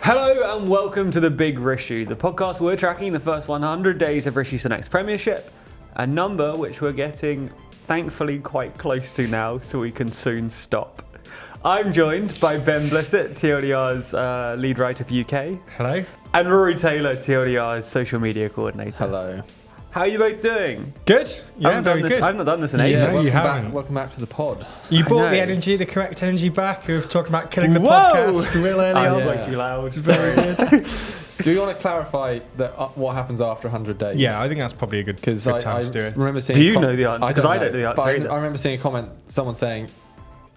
Hello and welcome to the Big Rissue, the podcast where we're tracking the first 100 days of Rishi Sunak's premiership, a number which we're getting thankfully quite close to now, so we can soon stop. I'm joined by Ben Blissett, TLDR's lead writer for UK. Hello. And Rory Taylor, TLDR's social media coordinator. Hello. How are you both doing? Good. Yeah, very good. I've not done this in ages. No, you haven't. Welcome back to the pod. You brought the know. energy, the correct energy back of talking about killing the Whoa! podcast real early I was on. way too loud. It's very good. Do you want to clarify that what happens after 100 days? Yeah, I think that's probably a good time to do it. Remember seeing Do you know the answer? Because I don't know the answer but either. I remember seeing a comment, someone saying,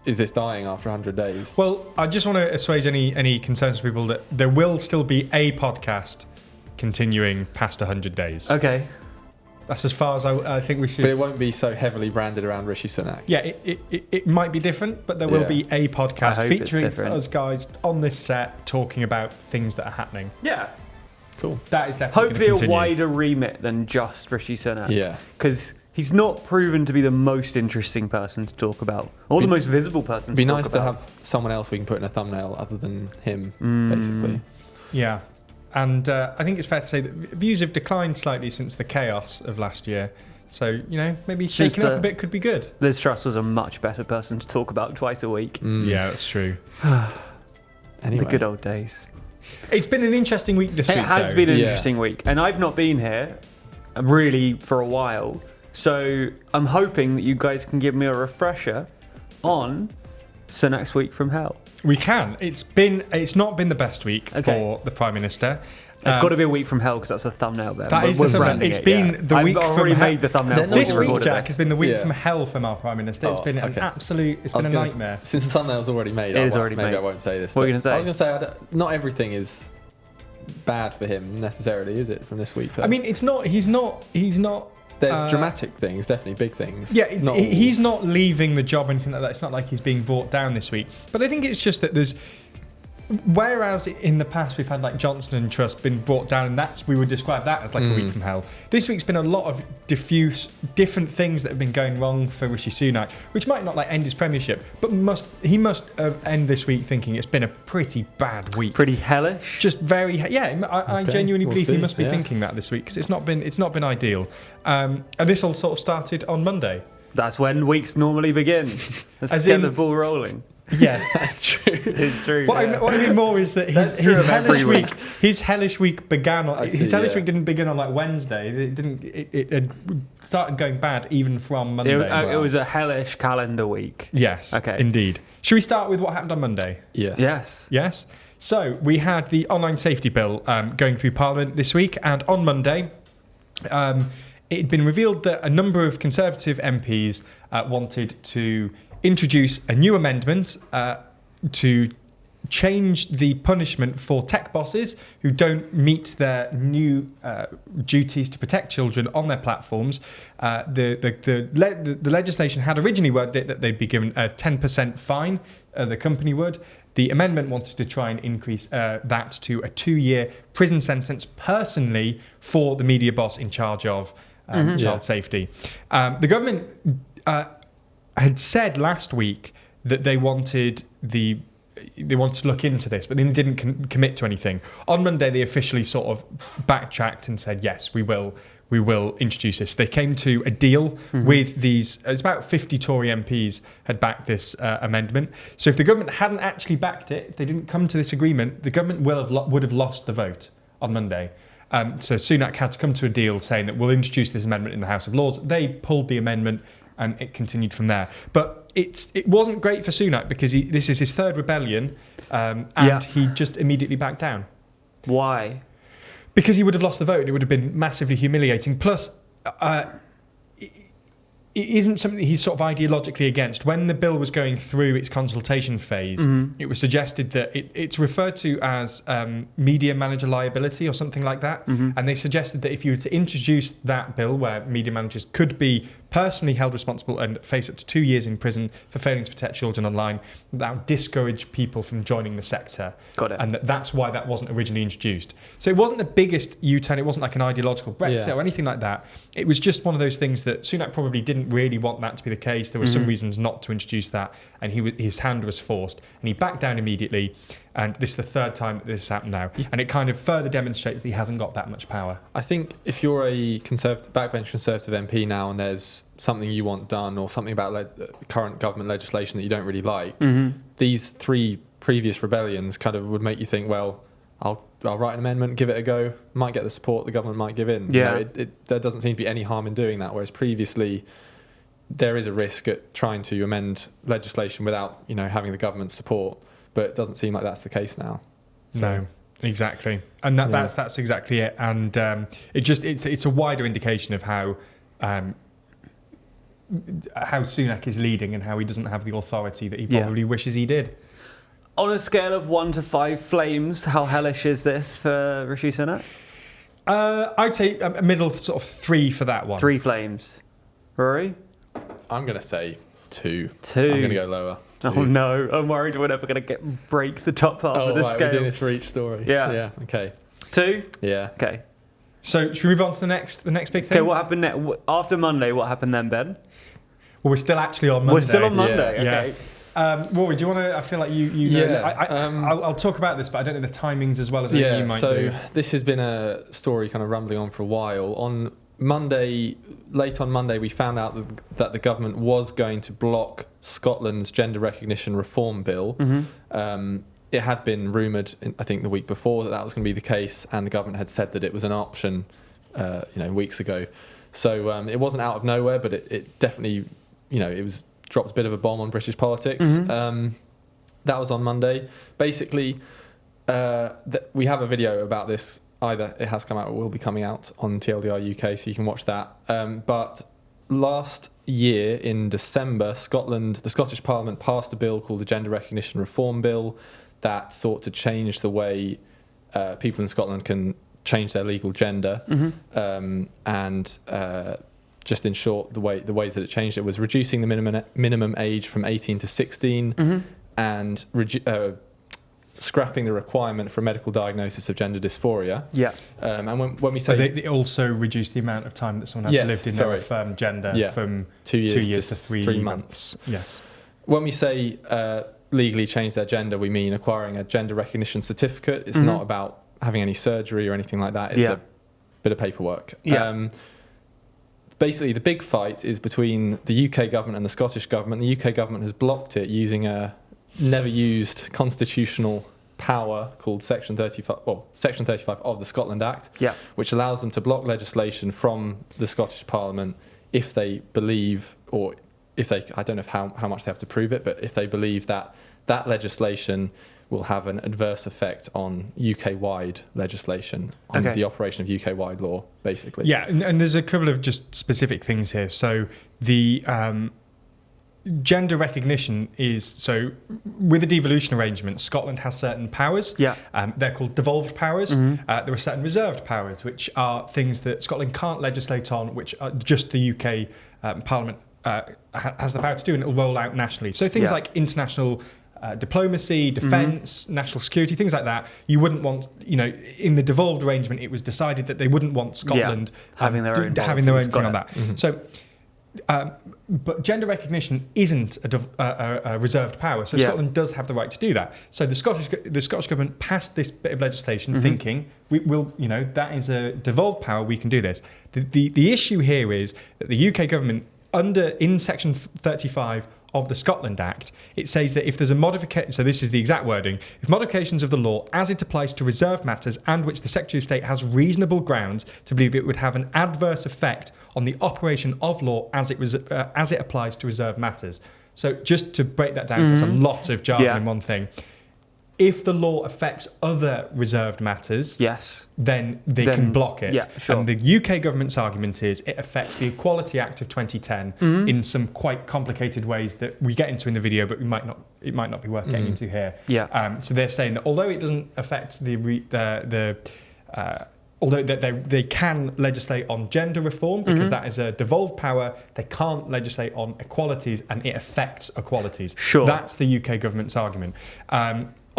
is this dying after 100 days? Well, I just want to assuage any concerns for people that there will still be a podcast continuing past 100 days. Okay. That's as far as I think we should. But it won't be so heavily branded around Rishi Sunak. Yeah, it might be different, but there will be a podcast I hope it's featuring different. us guys on this set talking about things that are happening. Yeah. Cool. That is definitely Hopefully a continue. wider remit than just Rishi Sunak. Yeah. Because he's not proven to be the most interesting person to talk about, or the most visible person It'd be to nice talk to about. have someone else we can put in a thumbnail other than him, basically. Yeah. And I think it's fair to say that views have declined slightly since the chaos of last year. So, maybe shaking up a bit could be good. Liz Truss was a much better person to talk about twice a week. Yeah, that's true. Anyway. The good old days. It's been an interesting week this week, It has though. been an Yeah. interesting week. And I've not been here really for a while. So I'm hoping that you guys can give me a refresher on Sunak's week from hell. We can. It's not been the best week for the Prime Minister. It's got to be a week from hell because that's a thumbnail there. That is the thumbnail. It's been the week I've from already hell. made the thumbnail. This before we week, recorded Jack, this. has been the week Yeah. from hell from our Prime Minister. It's been an absolute, it's I was been a gonna nightmare. Since the thumbnail's already made, It is already maybe made. I won't say this. What are but you gonna say? I was going to say, not everything is bad for him necessarily, is it, from this week? Though? I mean, it's not, he's not. There's dramatic things, definitely big things. Yeah, Not he's not leaving the job or anything like that. It's not like he's being brought down this week. But I think it's just that whereas in the past we've had like Johnson and Truss been brought down, and we would describe that as like a week from hell. This week's been a lot of diffuse, different things that have been going wrong for Rishi Sunak, which might not like end his premiership, but he must end this week thinking it's been a pretty bad week. Pretty hellish. Just very, I genuinely we'll believe he see, must be thinking that this week because it's not been ideal. And this all sort of started on Monday. That's when weeks normally begin. Let's get the ball rolling. Yes, That's true. It's true. What I mean more is that That's true of every his hellish week began on. His hellish yeah. week didn't begin on like Wednesday. It had started going bad even from Monday. It was a hellish calendar week. Yes, Okay. indeed. Should we start with what happened on Monday? Yes. Yes. Yes. So we had the online safety bill going through Parliament this week, and on Monday, it had been revealed that a number of Conservative MPs wanted to introduce a new amendment to change the punishment for tech bosses who don't meet their new duties to protect children on their platforms. The legislation had originally worded it that they'd be given a 10% fine, the company would. The amendment wanted to try and increase that to a 2-year prison sentence personally for the media boss in charge of child safety. The government had said last week that they wanted to look into this, but they didn't commit to anything. On Monday, they officially sort of backtracked and said, yes, we will introduce this. They came to a deal with these. It's about 50 Tory MPs had backed this amendment. So if the government hadn't actually backed it, if they didn't come to this agreement, the government would have lost the vote on Monday. So Sunak had to come to a deal saying that we'll introduce this amendment in the House of Lords. They pulled the amendment and it continued from there. But it wasn't great for Sunak because this is his third rebellion and he just immediately backed down. Why? Because he would have lost the vote. It would have been massively humiliating. Plus, it isn't something that he's sort of ideologically against. When the bill was going through its consultation phase, it was suggested that it's referred to as media manager liability or something like that. And they suggested that if you were to introduce that bill where media managers could be personally held responsible and face up to 2 years in prison for failing to protect children online, that would discourage people from joining the sector. Got it. And that's why that wasn't originally introduced. So it wasn't the biggest U-turn. It wasn't like an ideological Brexit or anything like that. It was just one of those things that Sunak probably didn't really want that to be the case. There were some reasons not to introduce that, and his hand was forced, and he backed down immediately. And this is the third time that this has happened now. And it kind of further demonstrates that he hasn't got that much power. I think if you're a backbench Conservative MP now and there's something you want done or something about current government legislation that you don't really like, these 3 previous rebellions kind of would make you think, well, I'll write an amendment, give it a go, might get the support the government might give in. Yeah. There doesn't seem to be any harm in doing that, whereas previously there is a risk at trying to amend legislation without, having the government's support, but it doesn't seem like that's the case now. So, no, exactly. And that's exactly it. And it's a wider indication of how Sunak is leading and how he doesn't have the authority that he probably wishes he did. On a scale of 1 to 5 flames, how hellish is this for Rishi Sunak? I'd say a middle sort of 3 for that one. 3 flames. Rory? I'm going to say 2. 2. I'm going to go lower. 2. Oh no, I'm worried we're never going to break the top half of the scale. We're doing this for each story. Yeah. Okay. 2? Yeah. Okay. So should we move on to the next big thing? Okay, what happened next? After Monday, what happened then, Ben? Well, we're still actually on Monday. We're still on Monday, Yeah. okay. Rory, do you want to? I feel like you know. I'll talk about this, but I don't know the timings as well as you might do. So this has been a story kind of rambling on for a while. On Monday, late on Monday, we found out that the government was going to block Scotland's gender recognition reform bill. It had been rumoured, I think, the week before that was going to be the case, and the government had said that it was an option, weeks ago. So it wasn't out of nowhere, but it definitely, it was dropped a bit of a bomb on British politics. That was on Monday. Basically, we have a video about this. Either it has come out or will be coming out on TLDR UK, so you can watch that. But last year in December, the Scottish Parliament passed a bill called the Gender Recognition Reform Bill that sought to change the way people in Scotland can change their legal gender. And just in short, the ways that it changed it was reducing the minimum age from 18 to 16 and scrapping the requirement for a medical diagnosis of gender dysphoria. Yeah. And when we say they also reduce the amount of time that someone has lived in their affirmed gender from 2 years to 3 months. Yes. When we say legally change their gender, we mean acquiring a gender recognition certificate. It's not about having any surgery or anything like that. It's a bit of paperwork. Yeah. Basically, the big fight is between the UK government and the Scottish government. The UK government has blocked it using a never-used constitutional power called Section 35 of the Scotland Act, which allows them to block legislation from the Scottish Parliament if they believe, or if they, I don't know how much they have to prove it, but if they believe that legislation will have an adverse effect on UK-wide legislation, on the operation of UK-wide law, basically. Yeah, and there's a couple of just specific things here. So the gender recognition is, so with the devolution arrangement, Scotland has certain powers. They're called devolved powers. There are certain reserved powers, which are things that Scotland can't legislate on, which are just the UK Parliament has the power to do, and it'll roll out nationally. So things like international diplomacy, defence, national security, things like that. You wouldn't want, in the devolved arrangement, it was decided that they wouldn't want Scotland having their own thing on that. So, but gender recognition isn't a reserved power, so Scotland does have the right to do that. So the Scottish government passed this bit of legislation, thinking we will, that is a devolved power. We can do this. The issue here is that the UK government, in Section 35 of the Scotland Act, it says that if there's a modification, so this is the exact wording, if modifications of the law as it applies to reserved matters and which the Secretary of State has reasonable grounds to believe it would have an adverse effect on the operation of law as it applies to reserved matters. So just to break that down, that's a lot of jargon in one thing. If the law affects other reserved matters, then they can block it. And the UK government's argument is it affects the Equality Act of 2010 in some quite complicated ways that we get into in the video, but it might not be worth getting into here. So they're saying that although it doesn't affect although they can legislate on gender reform because that is a devolved power, they can't legislate on equalities, and it affects equalities. That's the UK government's argument.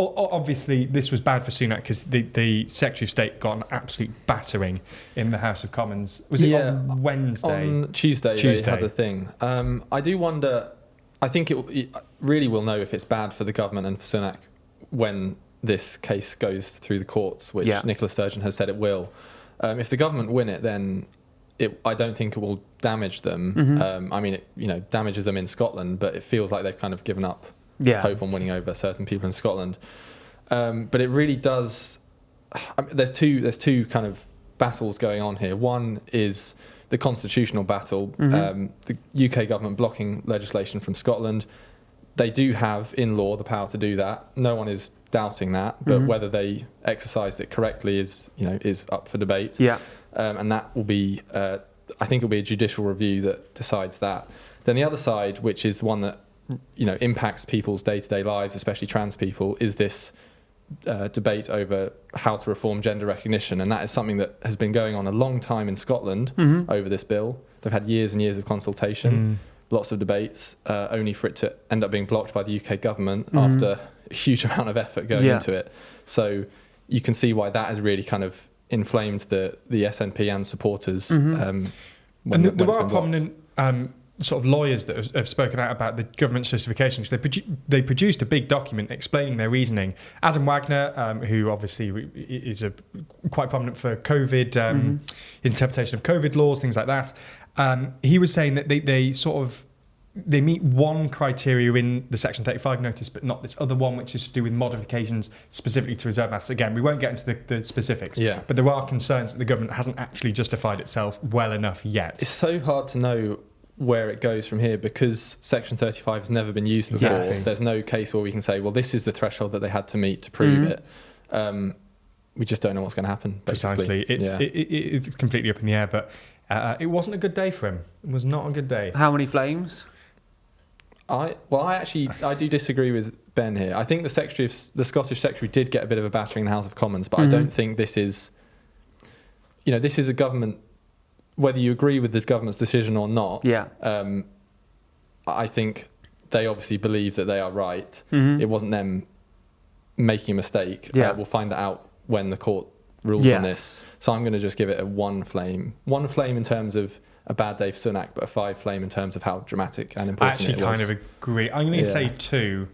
Obviously, this was bad for Sunak because the Secretary of State got an absolute battering in the House of Commons. Was it on Wednesday? On Tuesday. They had the thing. I do wonder, I think it really will know if it's bad for the government and for Sunak when this case goes through the courts, which Yeah. Nicola Sturgeon has said it will. If the government win it, then I don't think it will damage them. Mm-hmm. I mean, it damages them in Scotland, but it feels like they've kind of given up Yeah. hope on winning over certain people in Scotland. But it really does. I mean, there's two kind of battles going on here. One is the constitutional battle. Mm-hmm. The UK government blocking legislation from Scotland. They do have in law the power to do that. No one is doubting that, but whether they exercised it correctly is up for debate. Yeah. And that will be, I think, it'll be a judicial review that decides that. Then the other side, which is the one that impacts people's day-to-day lives, especially trans people, is this debate over how to reform gender recognition, and that is something that has been going on a long time in Scotland over this bill. They've had years and years of consultation, lots of debates, only for it to end up being blocked by the UK government after a huge amount of effort going into it. So you can see why that has really kind of inflamed the SNP and supporters. And there are prominent sort of lawyers that have spoken out about the government's justification, because they produced a big document explaining their reasoning. Adam Wagner, who obviously is quite prominent for COVID, interpretation of COVID laws, things like that, he was saying that they meet one criteria in the Section 35 notice, but not this other one, which is to do with modifications specifically to reserve matters. Again, we won't get into the specifics, but there are concerns that the government hasn't actually justified itself well enough yet. It's so hard to know where it goes from here because Section 35 has never been used before. Yes. There's no case where we can say, well, this is the threshold that they had to meet to prove it. We just don't know what's going to happen. Basically. Precisely. It's completely up in the air, but it wasn't a good day for him. It was not a good day. How many flames? I do disagree with Ben here. I think the Scottish Secretary did get a bit of a battering in the House of Commons, but I don't think this is a government, whether you agree with the government's decision or not. I think they obviously believe that they are right. It wasn't them making a mistake. We'll find that out when the court rules on this. So I'm going to just give it a one flame in terms of a bad day for Sunak, but a 5 flame in terms of how dramatic and important it was. I actually kind of agree. I'm going to say 2,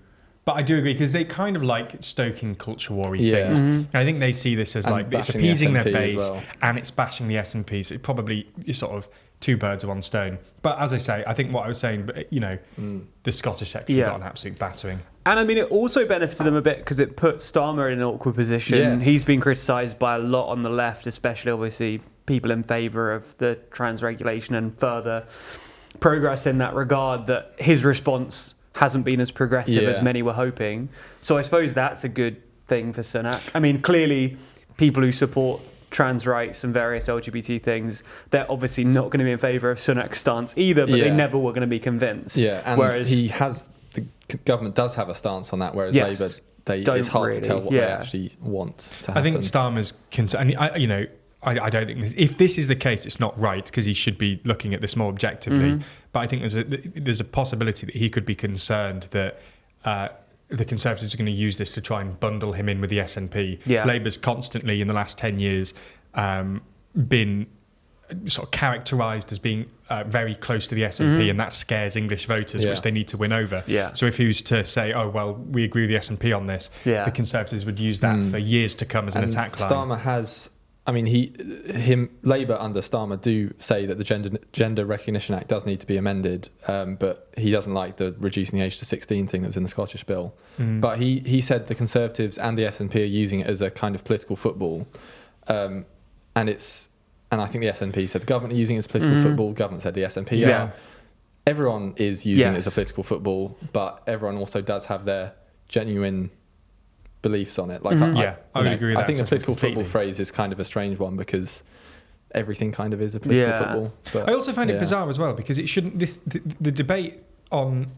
but I do agree because they kind of like stoking culture war-y things. And I think they see this as like it's appeasing their base and it's bashing the SNP. So it probably sort of 2 birds with 1 stone. But as I say, I think what I was saying, the Scottish Secretary got an absolute battering. And I mean, it also benefited them a bit because it put Starmer in an awkward position. Yes. He's been criticised by a lot on the left, especially obviously people in favour of the trans regulation and further progress in that regard, that his response hasn't been as progressive as many were hoping. So I suppose that's a good thing for Sunak. I mean, clearly people who support trans rights and various LGBT things, they're obviously not going to be in favour of Sunak's stance either, but they never were going to be convinced. And whereas the government does have a stance on that, whereas Labour, it's hard to tell what they actually want to happen. I think Starmer's concern, I don't think if this is the case, it's not right because he should be looking at this more objectively. But I think there's a possibility that he could be concerned that the Conservatives are going to use this to try and bundle him in with the SNP. Labour's constantly in the last 10 years been sort of characterised as being very close to the SNP, and that scares English voters, which they need to win over. So if he was to say, oh, well, we agree with the SNP on this, the Conservatives would use that for years to come as an attack line. Starmer has... I mean, Labour under Starmer do say that the Gender Recognition Act does need to be amended, but he doesn't like the reducing the age to 16 thing that was in the Scottish bill. But he said the Conservatives and the SNP are using it as a kind of political football, and I think the SNP said the government are using it as political football. The government said the SNP are. Everyone is using it as a political football, but everyone also does have their genuine beliefs on it. Like I would agree with that. I think the political football phrase is kind of a strange one because everything kind of is a political football. But, I also find it bizarre as well because it shouldn't. The debate on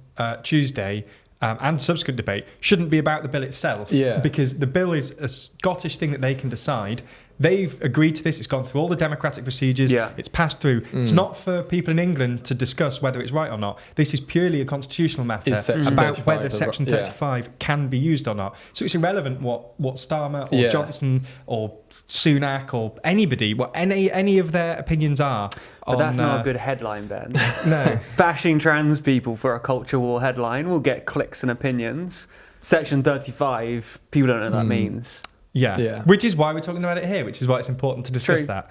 Tuesday and subsequent debate shouldn't be about the bill itself. Because the bill is a Scottish thing that they can decide. They've agreed to this. It's gone through all the democratic procedures. It's passed through. It's not for people in England to discuss whether it's right or not. This is purely a constitutional matter about whether Section 35 can be used or not. So it's irrelevant what Starmer or Johnson or Sunak or anybody, what any of their opinions are. But that's not a good headline, Ben. No. Bashing trans people for a culture war headline will get clicks and opinions. Section 35, people don't know what that means. Yeah. Which is why we're talking about it here, which is why it's important to discuss True. that.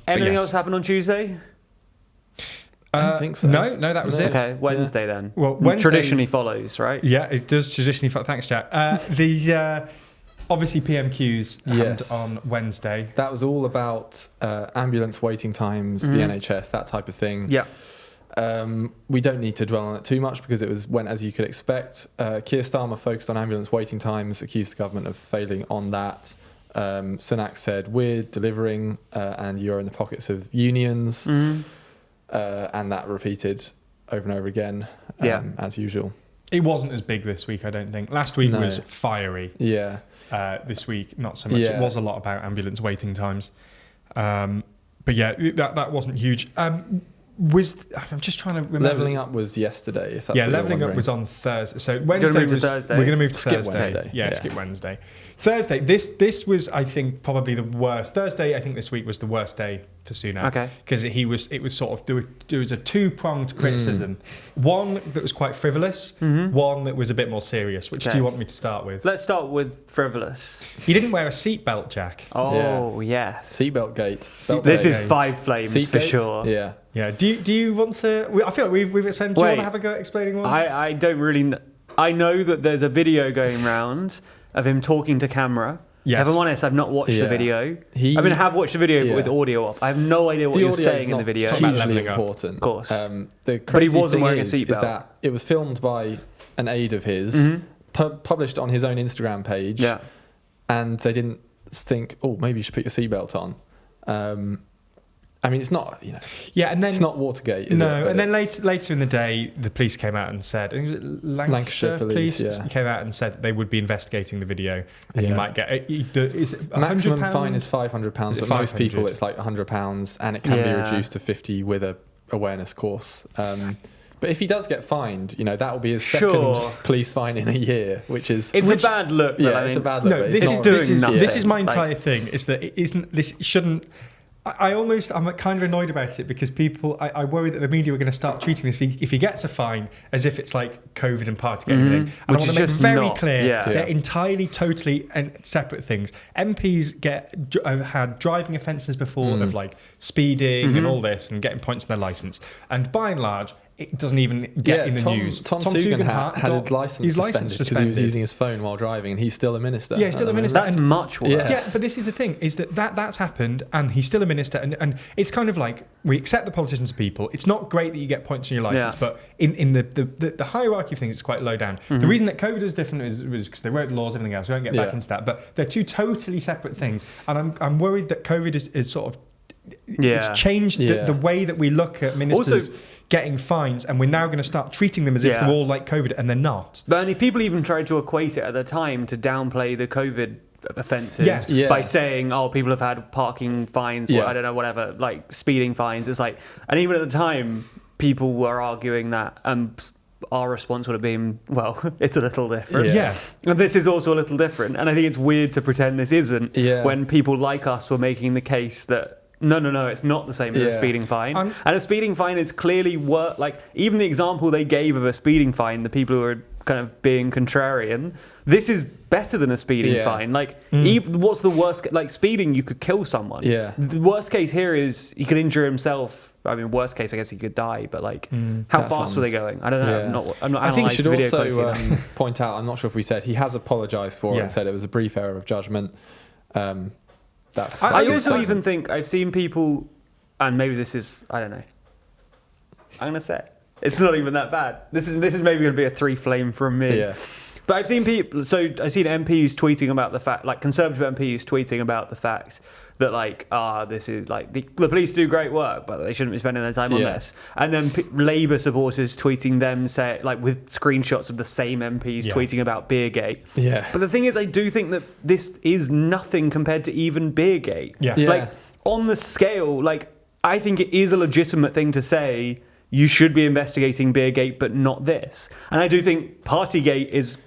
Anything else happened on Tuesday? I don't think so. No, that was it. Okay, Wednesday then. Well, Wednesday's- traditionally follows, right? Yeah, it does traditionally follow. Thanks, Jack. Obviously PMQs happened on Wednesday. That was all about ambulance waiting times, the NHS, that type of thing. Yeah. We don't need to dwell on it too much because it went as you could expect. Keir Starmer focused on ambulance waiting times, accused the government of failing on that. Sunak said, we're delivering and you're in the pockets of unions. And that repeated over and over again, as usual. It wasn't as big this week, I don't think. Last week was fiery. Yeah. This week, not so much. Yeah. It was a lot about ambulance waiting times. But yeah, that wasn't huge. I'm just trying to remember. Levelling Up was yesterday. If that's yeah, what you're Levelling Up wondering. was on Thursday. So Wednesday was Thursday. We're going to move to Skip Thursday. Wednesday. Yeah, Yeah. skip Wednesday. Thursday. This was, I think, probably the worst. Thursday, I think this week was the worst day for Sunak. Okay. Because it was sort of there was a two-pronged criticism. One that was quite frivolous. One that was a bit more serious. Which do you want me to start with? Let's start with frivolous. He didn't wear a seatbelt, Jack. Oh, yes. Seatbelt-Gate. This is Gate. 5 flames for Seatgate? sure. Yeah. Yeah. Do you want to? I feel like we've explained. Do you want to have a go at explaining one? I don't really. I know that there's a video going round of him talking to camera. Yes. If I'm honest, I've not watched the video. He- I mean, I have watched the video, but Yeah. with audio off. I have no idea what he was saying in the video. talking about hugely levelling up. important. Of course. The But he crazy wasn't thing wearing a is seatbelt. that it was filmed by an aide of his, published on his own Instagram page, Yeah. and they didn't think, oh, maybe you should put your seatbelt on. I mean, it's not, Yeah, and then it's not Watergate, is it? no, But and then it's- later in the day, the police came out and said, I think it was Lancashire Police, yeah. came out and said they would be investigating the video, and you Yeah. might get is it maximum £100? fine is £500, Is it but most people 500? it's like £100, and it can be Yeah. reduced to 50 with a awareness course. But if he does get fined, that will be his second Sure. police fine in a year, which is It's a bad look, but yeah, I it's mean, a bad look. No, but this it's is not doing this is nothing. this is my Like- entire thing. Is that it isn't this shouldn't. I'm kind of annoyed about it because I worry that the media are going to start treating this if he gets a fine as if it's like COVID and Partygate and everything. And Which I want is to make just very not. clear Yeah. they're entirely, totally and separate things. MPs have had driving offences before of like speeding and all this and getting points on their licence. And by and large, it doesn't even get in the news. Tom Tugendhat had got his license suspended because he was using his phone while driving, and he's still a minister. Yeah, he's still a minister. that's And- much worse. Yeah. Yeah, but this is the thing: is that's happened, and he's still a minister, and it's kind of like we accept the politicians as people. It's not great that you get points on your license, Yeah. but in the hierarchy of things, it's quite low down. The reason that COVID is different is because they wrote the laws, everything else. We won't get back Yeah. into that, but they're two totally separate things, and I'm worried that COVID is sort of it's changed the way that we look at ministers. Also, getting fines, and we're now going to start treating them as if Yeah. they're all like COVID, and they're not. But only people even tried to equate it at the time to downplay the COVID offences Yes. Yeah. by saying, oh, people have had parking fines, or Yeah. I don't know, whatever, like speeding fines. It's like, and even at the time, people were arguing that, our response would have been, well, it's a little different. Yeah. And this is also a little different. And I think it's weird to pretend this isn't when people like us were making the case that no, it's not the same as a speeding fine. And a speeding fine is clearly like even the example they gave of a speeding fine, the people who are kind of being contrarian, this is better than a speeding fine. Like, what's the worst? Like speeding, you could kill someone. Yeah. The worst case here is he could injure himself. I mean, worst case, I guess he could die. But like, how That's fast were they going? I don't know. Yeah. I'm not. I think we analysed should the video also closely enough. point out, I'm not sure if we said, he has apologised for it Yeah. and said it was a brief error of judgment. That's I his also statement. even think I've seen people, and maybe this is, I don't know. I'm gonna say it's not even that bad. This is maybe gonna be a 3 flame from me. Yeah. But I've seen people. So I've seen MPs tweeting about the fact, like conservative MPs tweeting about the fact that like, this is like the police do great work, but they shouldn't be spending their time on this. And then Labour supporters tweeting them, say like with screenshots of the same MPs tweeting about Beergate. Yeah. But the thing is, I do think that this is nothing compared to even Beergate. Yeah. Yeah. Like on the scale, like I think it is a legitimate thing to say you should be investigating Beergate, but not this. And I do think Partygate is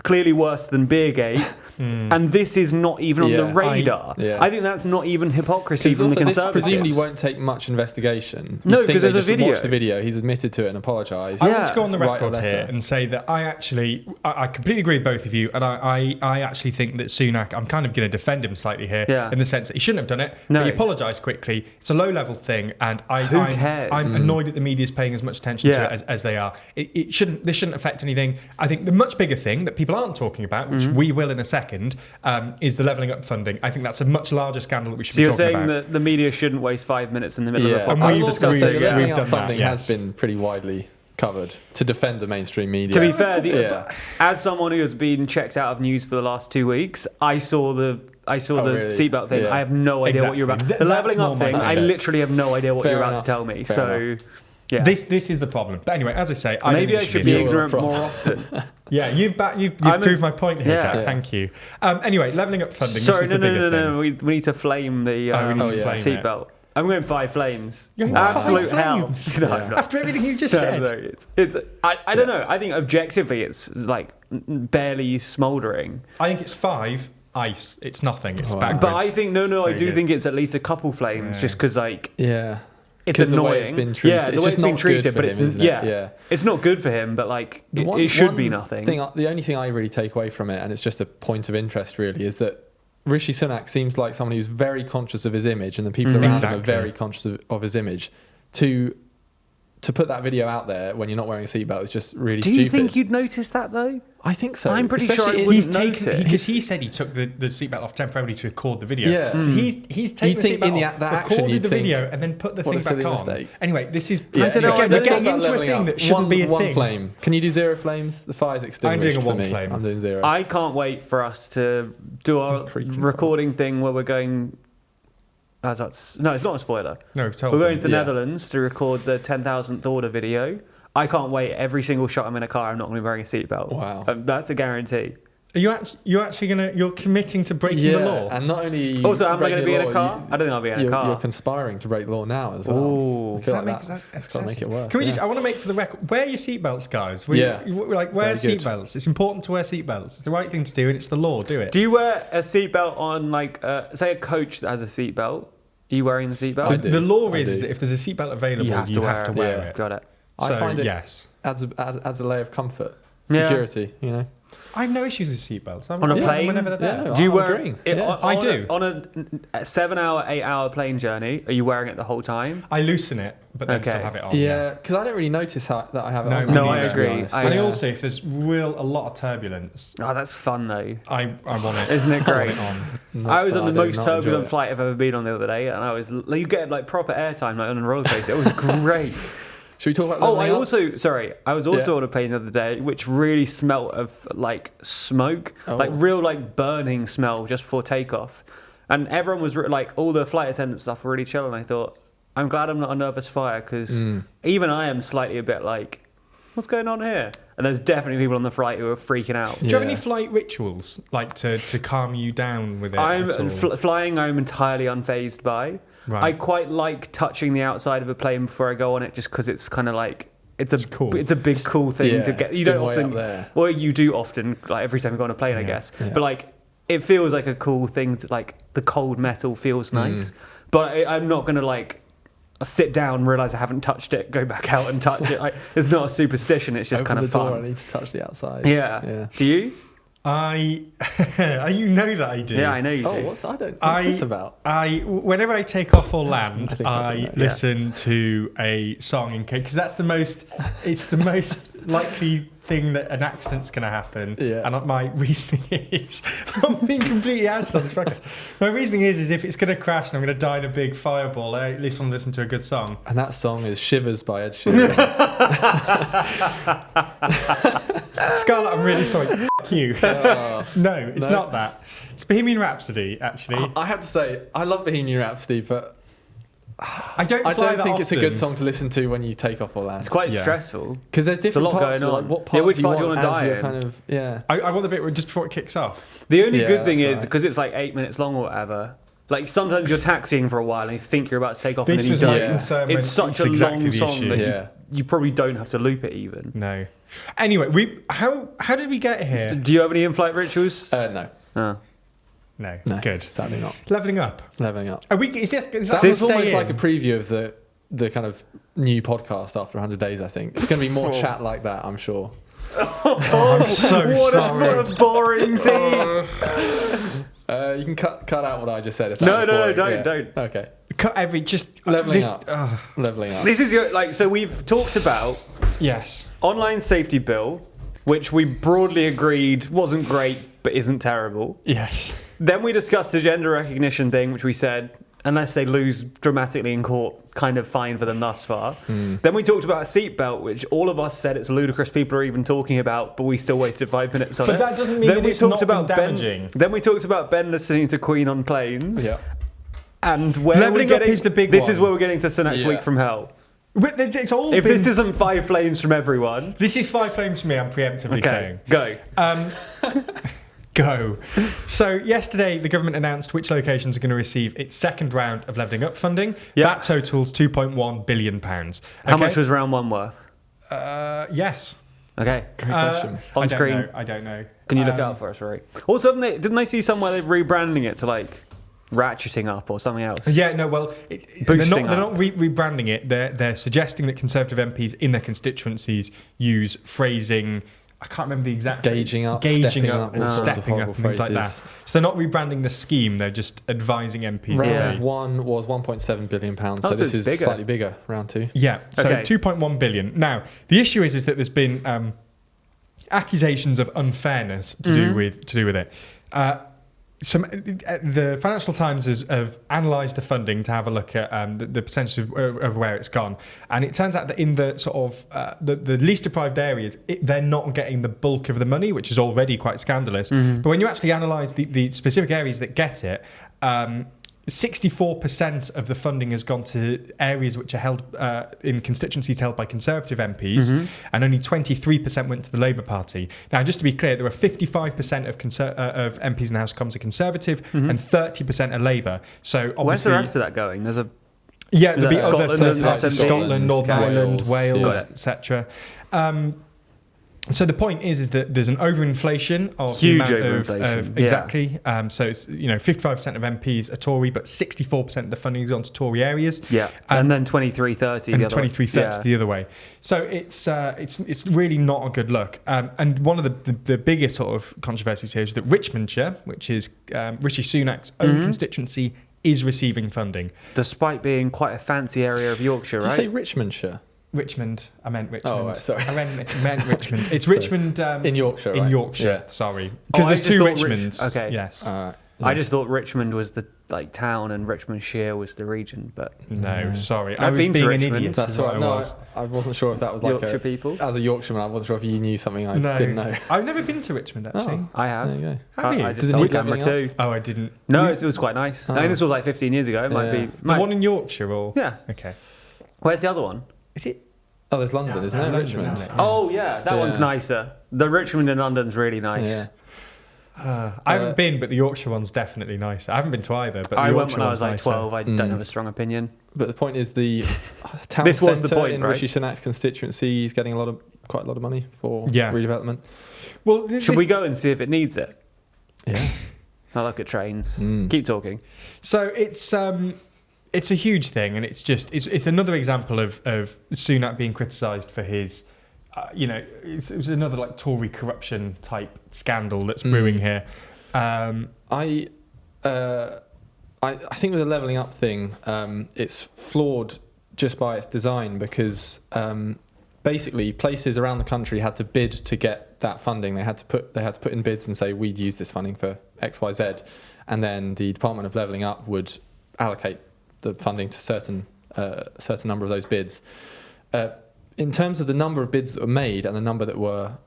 clearly worse than Beergate. and this is not even on the radar. I think that's not even hypocrisy from the Conservatives. This presumably won't take much investigation. No, because there's a video. Watch the video. He's admitted to it and apologised. I want to go on the record here and say that I completely agree with both of you, and I actually think that Sunak, I'm kind of going to defend him slightly here in the sense that he shouldn't have done it, but he apologised quickly. It's a low-level thing, and Who cares? I'm annoyed that the media's paying as much attention to it as they are. This shouldn't affect anything. I think the much bigger thing that people aren't talking about, which we will in a second, is the levelling up funding. I think that's a much larger scandal that we should be talking about. So you're saying that the media shouldn't waste 5 minutes in the middle of a podcast? I was also saying the levelling up done funding that, has been pretty widely covered to defend the mainstream media. To be fair, as someone who has been checked out of news for the last 2 weeks, I saw the seatbelt thing. I have no idea what you're about. The levelling up thing, I literally have no idea what you're about to tell me. Yeah. This is the problem. But anyway, as I say, maybe I should be ignorant more often. Yeah, you've proved my point here, Jack. Thank you. Anyway, levelling up funding. Sorry, this is the bigger thing. We need to flame the seatbelt. I'm going 5 flames. Absolute hell. No, after everything you just said. I don't know. I think objectively it's like barely smouldering. I think it's 5 ice. It's nothing. It's backwards. But I think I do think it's at least a couple flames, just because it's annoying. The way it's been treated. Yeah, the way it's been treated, but it's not good for him. But like, it should be nothing. The only thing I really take away from it, and it's just a point of interest, really, is that Rishi Sunak seems like someone who's very conscious of his image, and the people around him are very conscious of his image. To put that video out there when you're not wearing a seatbelt is just really stupid. Do you think you'd notice that though? I think so. I'm pretty sure he's taken it because he said he took the seatbelt off temporarily to record the video. Yeah, so he's taken the seatbelt off, recorded the video, and then put the thing back on. Mistake. Anyway, this is we're getting into a thing that shouldn't be a thing. One flame. Can you do 0 flames? The fire's extinguished. I'm doing a 1 for me. flame. I'm doing 0. I can't wait for us to do our recording thing where we're going. No, it's not a spoiler. No, we've told We're going to the Netherlands to record the 10,000th order video. I can't wait. Every single shot I'm in a car, I'm not going to be wearing a seatbelt. Wow. That's a guarantee. Are you're actually you're committing to breaking the law? And not only also, am I going to be in a car? I don't think I'll be in a car. You're conspiring to break the law now as well. Ooh. I feel like that's got to make it worse. Can we I want to make for the record, wear your seatbelts, guys. Wear seatbelts. It's important to wear seatbelts. It's the right thing to do, and it's the law. Do it. Do you wear a seatbelt on, say, a coach that has a seatbelt? Are you wearing the seatbelt? The law is that if there's a seatbelt available, you have to wear it. Got it. I find it adds a layer of comfort, security. You know. I have no issues with seatbelts. On a plane? Whenever they're there. Do you wear it? I do. On a 7-hour, 8-hour plane journey, are you wearing it the whole time? I loosen it, but then still have it on. Yeah, because I don't really notice that I have it on. No, I agree. And also, if there's a lot of turbulence. Oh, that's fun though. I want it. Isn't it great? I was on the most turbulent flight flight I've ever been on the other day, and you get like proper airtime like on a roller coaster. It was great. Should we talk about that? I was also on a plane the other day, which really smelt of like smoke, like real like burning smell just before takeoff. And everyone was like, all the flight attendant stuff were really chill. And I thought, I'm glad I'm not a nervous flyer because even I am slightly a bit like, what's going on here? And there's definitely people on the flight who are freaking out. Do you have any flight rituals like to calm you down with it? Flying, I'm entirely unfazed by. Right. I quite like touching the outside of a plane before I go on it, just because it's kind of like it's cool. It's a big cool thing to get. You don't often, well, you do often, like every time you go on a plane, I guess. Yeah. But like, it feels like a cool thing to like the cold metal feels nice. But I'm not gonna like sit down, realize I haven't touched it, go back out and touch it. Like, it's not a superstition. It's just kind of fun. I need to touch the outside. Yeah. Do you? You know that I do. Yeah, I know you do. What's this about? Whenever I take off or land, I listen to a song in case, because it's the most likely thing that an accident's going to happen. Yeah. And my reasoning is, I'm being completely honest on this podcast. My reasoning is if it's going to crash and I'm going to die in a big fireball, I at least want to listen to a good song. And that song is Shivers by Ed Sheeran. Scarlett, I'm really sorry. F*** you. No, it's not that. It's Bohemian Rhapsody, actually. I have to say, I love Bohemian Rhapsody, but I don't think it's a good song to listen to when you take off or land. It's quite stressful because there's different parts going on. Like, what part which do you part do you want want to die in? kind of, I want the bit where just before it kicks off. The only good thing is because it's like 8 minutes long or whatever. Like sometimes you're taxing for a while and you think you're about to take off and then you die. It's such a long song that you probably don't have to loop it even. No. Anyway, how did we get here? Do you have any in-flight rituals? No. Oh. No, No, good. sadly not. Leveling up. Leveling up. Are we? Is that That was almost like a preview of the kind of new podcast after 100 days, I think. It's going to be more chat like that, I'm sure. I'm so sorry. What a boring team. You can cut out what I just said. If that No, was no, boring. don't, Yeah. don't. Okay. Cut every just Leveling this, up. Leveling up. This is so we've talked about Yes. online safety bill, which we broadly agreed wasn't great but isn't terrible. Yes. Then we discussed the gender recognition thing, which we said, unless they lose dramatically in court, kind of fine for them thus far. Then we talked about a seatbelt, which all of us said it's ludicrous people are even talking about, but we still wasted 5 minutes on it. But that doesn't mean then that we it's talked not about been damaging. Then we talked about Ben listening to Queen on planes. Yeah. And where Leveling we're up getting, is the big This one. is where we're getting to Sunak's Yeah. Week from Hell. It's all If been, this isn't 5 flames from everyone, this is 5 flames for me, I'm preemptively okay, saying. go. Go. So yesterday, the government announced which locations are going to receive its second round of levelling up funding. Yeah. That totals £2.1 billion. How much was round one worth? Yes. Okay. Great question. On I don't screen. know. I don't know. Can you look it up for us, Rory? Also, didn't they see somewhere they're rebranding it to like ratcheting up or something else? Yeah, no, well, they're Boosting not rebranding it. They're suggesting that Conservative MPs in their constituencies use phrasing. I can't remember the exact Gauging up, gauging stepping up, up, or all sorts of stepping up, horrible and things like that. phrases. So they're not rebranding the scheme. They're just advising MPs. Round that they- one was £1.7 billion, so so this it's is bigger. slightly bigger, round two. Yeah, so Okay. 2.1 billion. Now, the issue is that there's been accusations of unfairness to do with it. The Financial Times have analysed the funding to have a look at the percentage of where it's gone, and it turns out that in the sort of the least deprived areas, they're not getting the bulk of the money, which is already quite scandalous. But when you actually analyse the specific areas that get it, 64% of the funding has gone to areas which are held in constituencies held by Conservative MPs, and only 23% went to the Labour Party. Now, just to be clear, there are 55% of MPs in the House of Commons are Conservative, and 30% are Labour. So obviously, Where's the rest of that going? There's a yeah, there'll be that other Scotland things like and Scotland, Northern Okay. Ireland, Wales, yeah. etc. So the point is that there's an overinflation of Huge the amount overinflation, of yeah. exactly. So it's 55% of MPs are Tory, but 64% of the funding has gone to Tory areas. yeah, and then 23-30 And the other way. 23-30 the other way. So it's really not a good look. And one of the biggest sort of controversies here is that Richmondshire, which is Rishi Sunak's own constituency, is receiving funding. Despite being quite a fancy area of Yorkshire, Did you right? say Richmondshire? Richmond. I meant Richmond. Oh, right, sorry. I meant Richmond. It's Sorry. Richmond In Yorkshire, In right? Yorkshire. Yeah. Sorry, because I there's just two thought Richmonds. Okay. Yes. I just thought Richmond was the town and Richmondshire was the region, but No, sorry. I I've was been to being an Richmond. idiot. That's is all what right. I No, was. I wasn't sure if that was like Yorkshire people. As a Yorkshireman, I wasn't sure if you knew something I No, didn't know. I've never been to Richmond actually. Oh. I have. There you go. Have you? I Does just it told need camera levelling too. Oh, I didn't. No, it was quite nice. I Oh. think this was like 15 years ago. It might Yeah. be. The one in Yorkshire, or Yeah. Okay. Where's the other one? Is it? Oh, there's London, isn't there? London, Richmond. isn't it? Oh yeah, that one's Yeah. nicer. The Richmond in London's really nice. Yeah. I haven't been, but the Yorkshire one's definitely nicer. I haven't been to either, but the I Yorkshire went when I one's was like nicer. 12. I don't have a strong opinion. But the point is, the town This was the centre point, in right? Rishi Sunak's constituency is getting quite a lot of money for Yeah. redevelopment. Well, Should we go and see if it needs it? Yeah. I look at trains. Mm. Keep talking. So it's a huge thing, and it's another example of Sunak being criticised for his, it was another like Tory corruption type scandal that's brewing here. I think with the levelling up thing, it's flawed just by its design because basically places around the country had to bid to get that funding. They had to put in bids and say we'd use this funding for X, Y, Z, and then the Department of Levelling Up would allocate the funding to certain number of those bids. In terms of the number of bids that were made and the number that were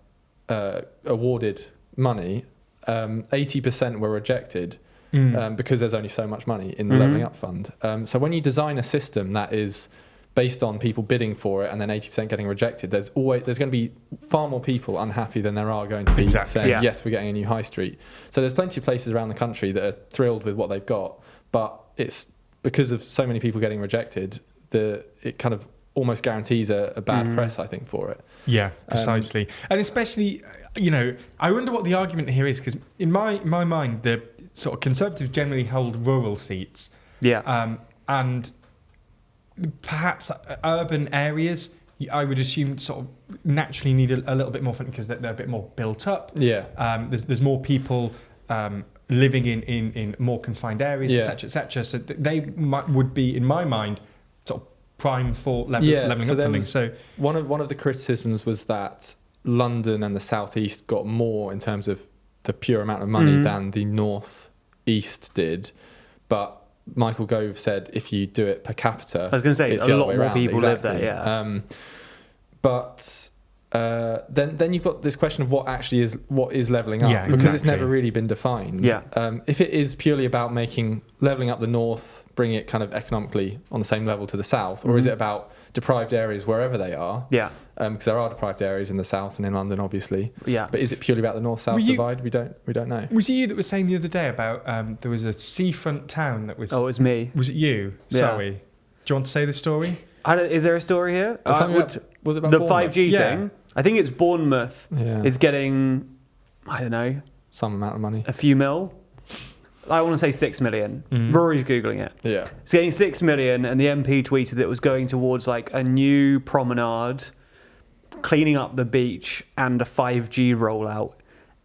awarded money, 80% were rejected because there's only so much money in the Levelling Up Fund. So when you design a system that is based on people bidding for it and then 80% getting rejected, there's going to be far more people unhappy than there are going to be saying, yes, we're getting a new high street. So there's plenty of places around the country that are thrilled with what they've got, but it's because of so many people getting rejected, it kind of almost guarees a bad press, I think, for it. Yeah, precisely. And especially, I wonder what the argument here is, because in my mind, the sort of Conservatives generally hold rural seats. Yeah. And perhaps urban areas, I would assume, sort of naturally need a little bit more funding because they're a bit more built up. Yeah. There's more people living in more confined areas, etc., etc. So they would be, in my mind, sort of prime for leveling up funding. So one of the criticisms was that London and the southeast got more in terms of the pure amount of money than the northeast did, but Michael Gove said if you do it per capita, I was going to say it's a the lot other way more around. people Exactly. live there. Yeah. But then you've got this question of what is levelling up, Yeah, because it's exactly. never really been defined. Yeah. If it is purely about levelling up the north, bringing it kind of economically on the same level to the south, or is it about deprived areas wherever they are? Yeah. Because there are deprived areas in the south and in London, obviously. Yeah. But is it purely about the north-south divide? We don't know. was it you that was saying the other day about there was a seafront town that was... Oh, it was me. Was it you? Yeah. Sorry. Do you want to say the story? Is there a story here? Was it about the Bournemouth? 5G Yeah. thing? I think it's Bournemouth is getting, I don't know, some amount of money. a few mil. I want to say 6 million. Rory's Googling it. Yeah. It's getting 6 million, and the MP tweeted that it was going towards like a new promenade, cleaning up the beach, and a 5G rollout.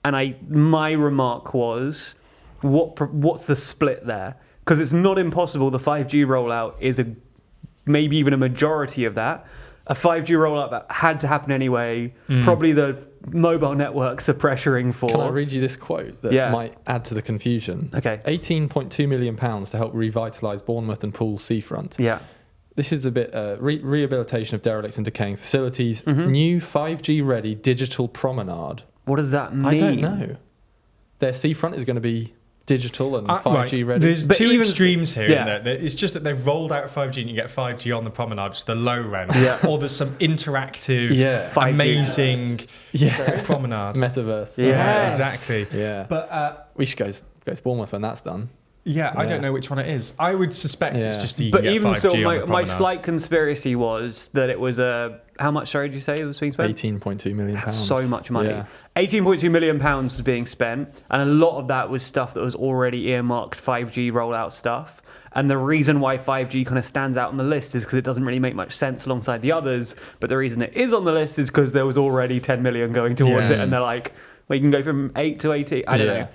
And my remark was, what's the split there? Because it's not impossible. The 5G rollout is maybe even a majority of that. A 5G rollout that had to happen anyway. Probably the mobile networks are pressuring for. Can I read you this quote that might add to the confusion? Okay. £18.2 million to help revitalise Bournemouth and Poole seafront. Yeah. This is the bit, rehabilitation of derelict and decaying facilities, new 5G ready digital promenade. What does that mean? I don't know. Their seafront is going to be digital and 5G right. ready. There's But two even- extremes here, yeah. isn't there? It's just that they've rolled out 5G and you get 5G on the promenade, which is the low end. Yeah. Or there's some interactive, 5G. amazing Yeah. promenade. Metaverse. Yeah. Exactly. Yeah. But We should go to Bournemouth when that's done. I don't know which one it is. I would suspect it's just so you can But get even 5G so, on the my promenade. slight conspiracy was that it was how much, sorry, did you say it was being spent? £18.2 million. That's so much money. Yeah. £18.2 million was being spent, and a lot of that was stuff that was already earmarked 5G rollout stuff. And the reason why 5G kind of stands out on the list is because it doesn't really make much sense alongside the others. But the reason it is on the list is because there was already 10 million going towards it, and they're like, well, you can go from 8 to 80. I don't know.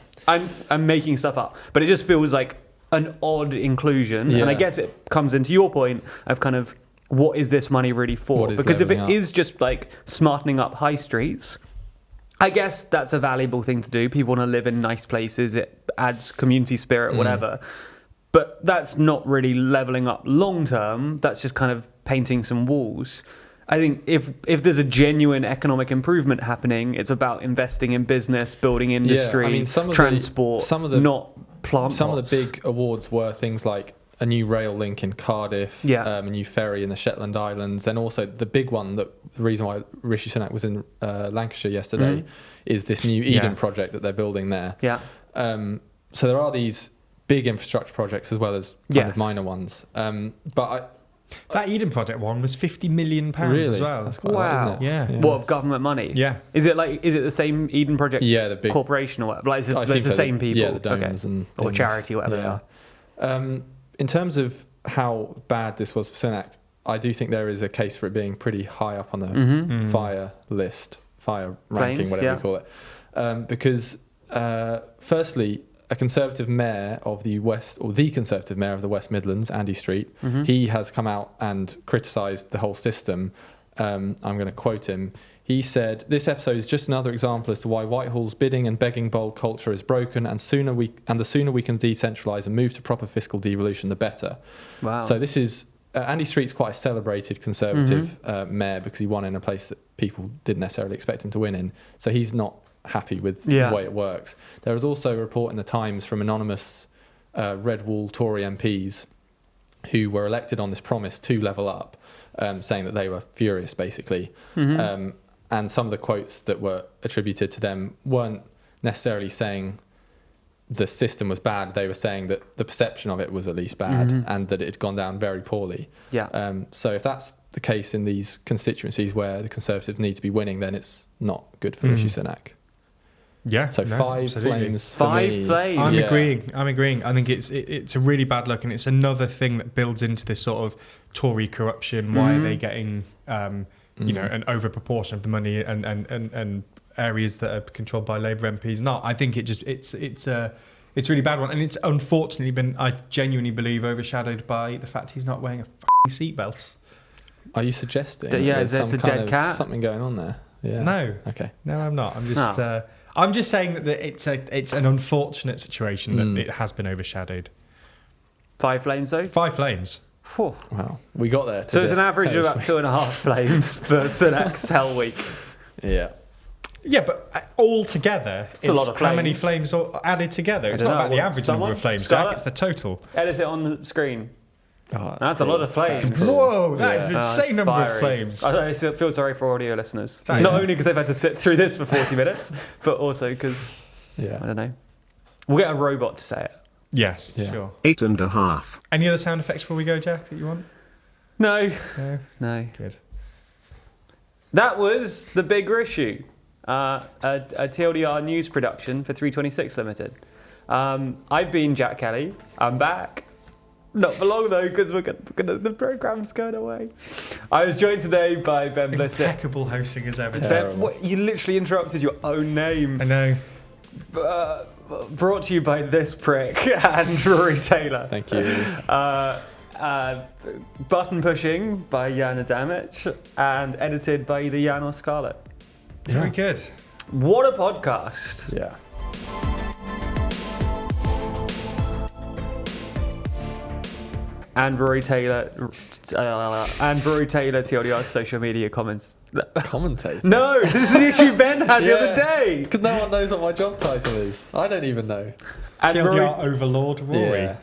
I'm making stuff up, but it just feels like an odd inclusion. And I guess it comes into your point of kind of, what is this money really for? Because if it is just like smartening up high streets, I guess that's a valuable thing to do. People want to live in nice places. It adds community spirit, whatever. But that's not really leveling up long term. That's just kind of painting some walls. I think if there's a genuine economic improvement happening, it's about investing in business, building industry, transport, not plant Some pots. of the big awards were things like a new rail link in Cardiff, a new ferry in the Shetland Islands, and also the big one, that the reason why Rishi Sunak was in Lancashire yesterday is this new Eden project that they're building there. Yeah. So there are these big infrastructure projects as well as kind of minor ones. That Eden project one was £50 million Really? as well. That's quite a lot, isn't it? Yeah. What, of government money? Yeah. Is it the same Eden Project the big corporation or whatever? Like, I it's think the so, same people? Yeah, the donors and or things. charity, whatever they are. In terms of how bad this was for Sunak, I do think there is a case for it being pretty high up on the fire ranking, whatever you call it. Because firstly, a Conservative mayor of the West, or the Conservative mayor of the West Midlands, Andy Street, he has come out and criticised the whole system. I'm going to quote him. He said, "This episode is just another example as to why Whitehall's bidding and begging bowl culture is broken, and the sooner we can decentralise and move to proper fiscal devolution, the better." Wow. So this is Andy Street's quite a celebrated Conservative mayor because he won in a place that people didn't necessarily expect him to win in. So he's not happy with the way it works. There was also a report in the Times from anonymous Red Wall Tory MPs who were elected on this promise to level up, saying that they were furious, basically. And some of the quotes that were attributed to them weren't necessarily saying the system was bad. They were saying that the perception of it was at least bad and that it had gone down very poorly. Yeah. So if that's the case in these constituencies where the Conservatives need to be winning, then it's not good for Rishi Sunak. Yeah. So five absolutely. flames. For Five me. flames. I'm Yeah. agreeing. I think it's a really bad look, and it's another thing that builds into this sort of Tory corruption. Why are they getting, an over proportion of the money and areas that are controlled by Labour MPs? No, I think it's a really bad one, and it's unfortunately been, I genuinely believe, overshadowed by the fact he's not wearing a seatbelt. Are you suggesting? Is there's this a some kind dead of cat? something going on there? Yeah. No. Okay. No, I'm not. I'm just saying that it's an unfortunate situation that it has been overshadowed. 5 flames though. 5 flames. Whew. Wow. We got there. So it's an average of about 2.5 flames for Sunak's Hell Week. Yeah. Yeah, but all together, It's a lot of how many flames. flames are added together? It's don't not know. about the average Someone? number of flames, Scarlett? Jack. It's the total. Edit it on the screen. Oh, That's a lot of flames. That's cruel. Whoa, that is an Yeah. insane it's number fiery. of flames. I feel sorry for audio listeners. That is Not a- only because they've had to sit through this for 40 minutes, but also because, I Yeah. don't know. We'll get a robot to say it. Yes, Yeah. sure. 8.5. Any other sound effects before we go, Jack, that you want? No. No? No. Good. That was the Big Rissue, a TLDR news production for 326 Limited. I've been Jack Kelly. I'm back. Not for long though, because the program's going away. I was joined today by Ben Blissett. Impeccable hosting as ever. Ben, you literally interrupted your own name. I know. Brought to you by this prick and Rory Taylor. Thank you. Button pushing by Jan Adamich and edited by either Jan or Scarlett. Very good. What a podcast! Yeah. And Rory Taylor, TLDR's social media comments. Commentator. No, this is the issue Ben had the other day. Because no one knows what my job title is. I don't even know. And TLDR Overlord Rory. Yeah.